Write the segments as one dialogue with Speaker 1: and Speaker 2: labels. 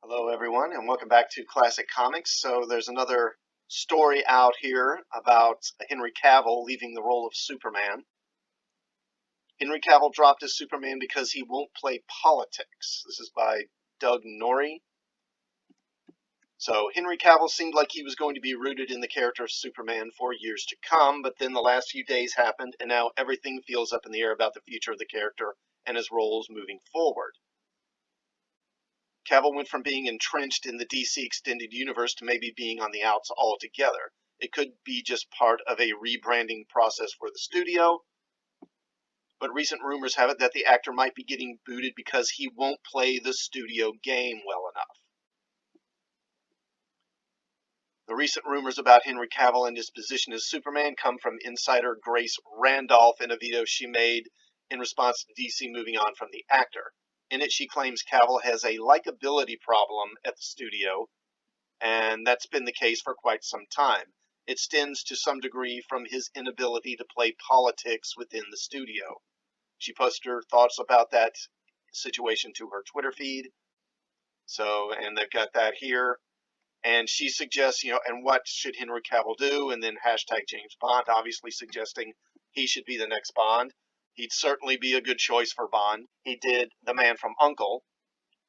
Speaker 1: Hello, everyone, and welcome back to Classic Comics. So, there's another story out here about Henry Cavill leaving the role of Superman. Henry Cavill dropped as Superman because he won't play politics. This is by Doug Norrie. So, Henry Cavill seemed like he was going to be rooted in the character of Superman for years to come, but then the last few days happened, and now everything feels up in the air about the future of the character and his roles moving forward. Cavill went from being entrenched in the DC Extended Universe to maybe being on the outs altogether. It could be just part of a rebranding process for the studio, but recent rumors have it that the actor might be getting booted because he won't play the studio game well enough. The recent rumors about Henry Cavill and his position as Superman come from insider Grace Randolph in a video she made in response to DC moving on from the actor. In it, she claims Cavill has a likability problem at the studio, and that's been the case for quite some time. It stems to some degree from his inability to play politics within the studio. She posted her thoughts about that situation to her Twitter feed. And they've got that here. And she suggests, and what should Henry Cavill do? And then hashtag James Bond, obviously suggesting he should be the next Bond. He'd certainly be a good choice for Bond. He did The Man from U.N.C.L.E.,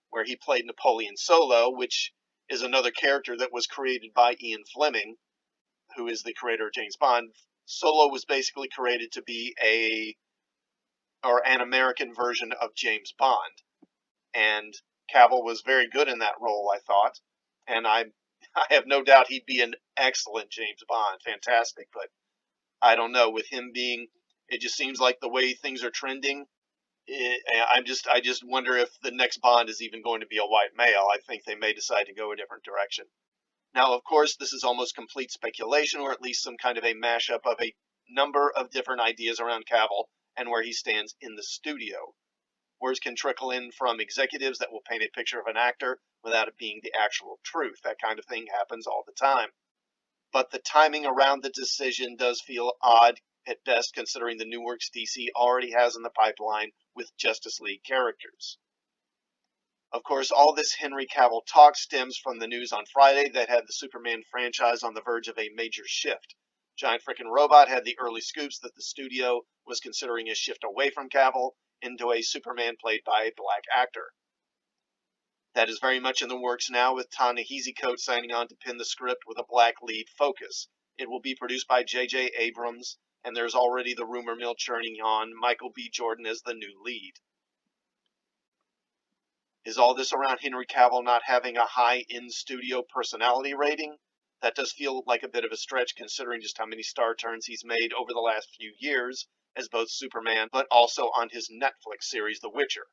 Speaker 1: where he played Napoleon Solo, which is another character that was created by Ian Fleming, who is the creator of James Bond. Solo was basically created to be an American version of James Bond. And Cavill was very good in that role, I thought. And I have no doubt he'd be an excellent James Bond. Fantastic. But I don't know, with him being, it just seems like the way things are trending, I just wonder if the next Bond is even going to be a white male. I think they may decide to go a different direction. Now, of course, this is almost complete speculation, or at least some kind of a mashup of a number of different ideas around Cavill and where he stands in the studio. Words can trickle in from executives that will paint a picture of an actor without it being the actual truth. That kind of thing happens all the time. But the timing around the decision does feel odd at best, considering the new works DC already has in the pipeline with Justice League characters. Of course, all this Henry Cavill talk stems from the news on Friday that had the Superman franchise on the verge of a major shift. Giant Frickin' Robot had the early scoops that the studio was considering a shift away from Cavill into a Superman played by a black actor. That is very much in the works now, with Ta-Nehisi signing on to pen the script with a black lead focus. It will be produced by J.J. Abrams, and there's already the rumor mill churning on Michael B. Jordan as the new lead. Is all this around Henry Cavill not having a high in-studio personality rating? That does feel like a bit of a stretch, considering just how many star turns he's made over the last few years as both Superman, but also on his Netflix series, The Witcher.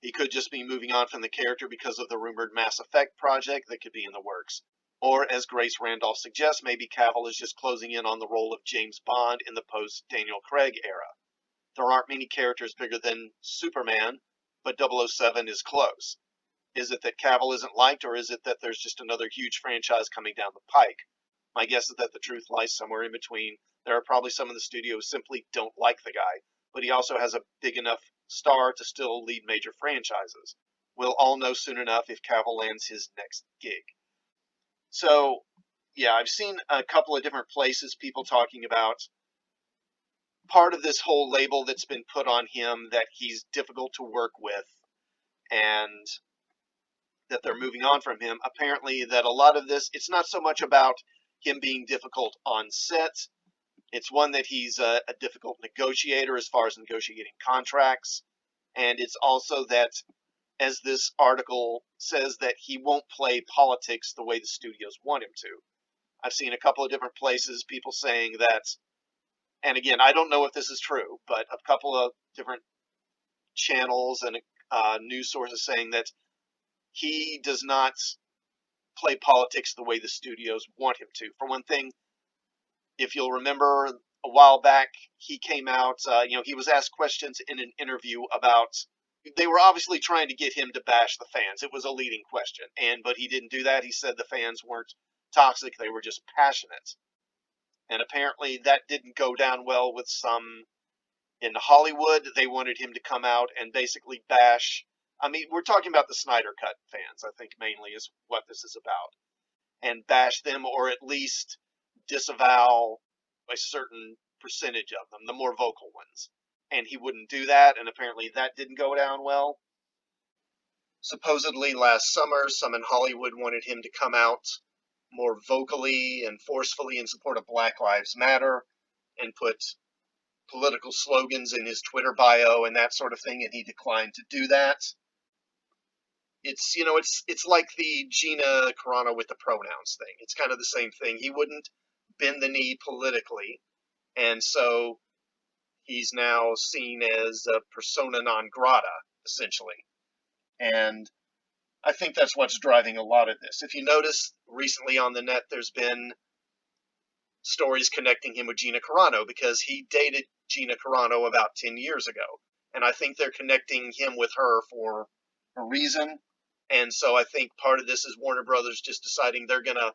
Speaker 1: He could just be moving on from the character because of the rumored Mass Effect project that could be in the works. Or, as Grace Randolph suggests, maybe Cavill is just closing in on the role of James Bond in the post-Daniel Craig era. There aren't many characters bigger than Superman, but 007 is close. Is it that Cavill isn't liked, or is it that there's just another huge franchise coming down the pike? My guess is that the truth lies somewhere in between. There are probably some in the studio who simply don't like the guy, but he also has a big enough star to still lead major franchises. We'll all know soon enough if Cavill lands his next gig. So, yeah, I've seen a couple of different places people talking about part of this whole label that's been put on him, that he's difficult to work with and that they're moving on from him. Apparently that a lot of this, it's not so much about him being difficult on set. It's one that he's a difficult negotiator as far as negotiating contracts. And it's also that, as this article says, that he won't play politics the way the studios want him to. I've seen a couple of different places, people saying that, and again, I don't know if this is true, but a couple of different channels and news sources saying that he does not play politics the way the studios want him to. For one thing, if you'll remember a while back, he came out, he was asked questions in an interview about, they were obviously trying to get him to bash the fans. It was a leading question, but he didn't do that. He said the fans weren't toxic, they were just passionate. And apparently that didn't go down well with some in Hollywood. They wanted him to come out and basically bash I mean, we're talking about the Snyder Cut fans, I think mainly is what this is about, and bash them or at least disavow a certain percentage of them, the more vocal ones. And he wouldn't do that, and apparently that didn't go down well. Supposedly last summer, some in Hollywood wanted him to come out more vocally and forcefully in support of Black Lives Matter and put political slogans in his Twitter bio and that sort of thing, and he declined to do that. It's, you know, it's like the Gina Carano with the pronouns thing. It's kind of the same thing. He wouldn't bend the knee politically, and so he's now seen as a persona non grata, essentially. And I think that's what's driving a lot of this. If you notice recently on the net, there's been stories connecting him with Gina Carano because he dated Gina Carano about 10 years ago. And I think they're connecting him with her for a reason. And so I think part of this is Warner Brothers just deciding they're going to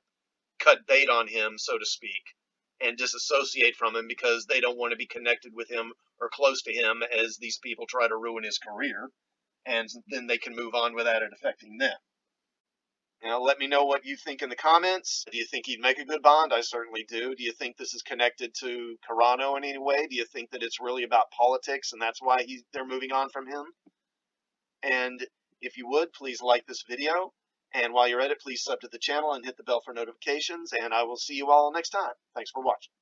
Speaker 1: cut bait on him, so to speak, and disassociate from him because they don't want to be connected with him or close to him as these people try to ruin his career. And then they can move on without it affecting them. You know, let me know what you think in the comments. Do you think he'd make a good Bond? I certainly do. Do you think this is connected to Carano in any way? Do you think that it's really about politics and that's why they're moving on from him? And if you would, please like this video. And while you're at it, please sub to the channel and hit the bell for notifications. And I will see you all next time. Thanks for watching.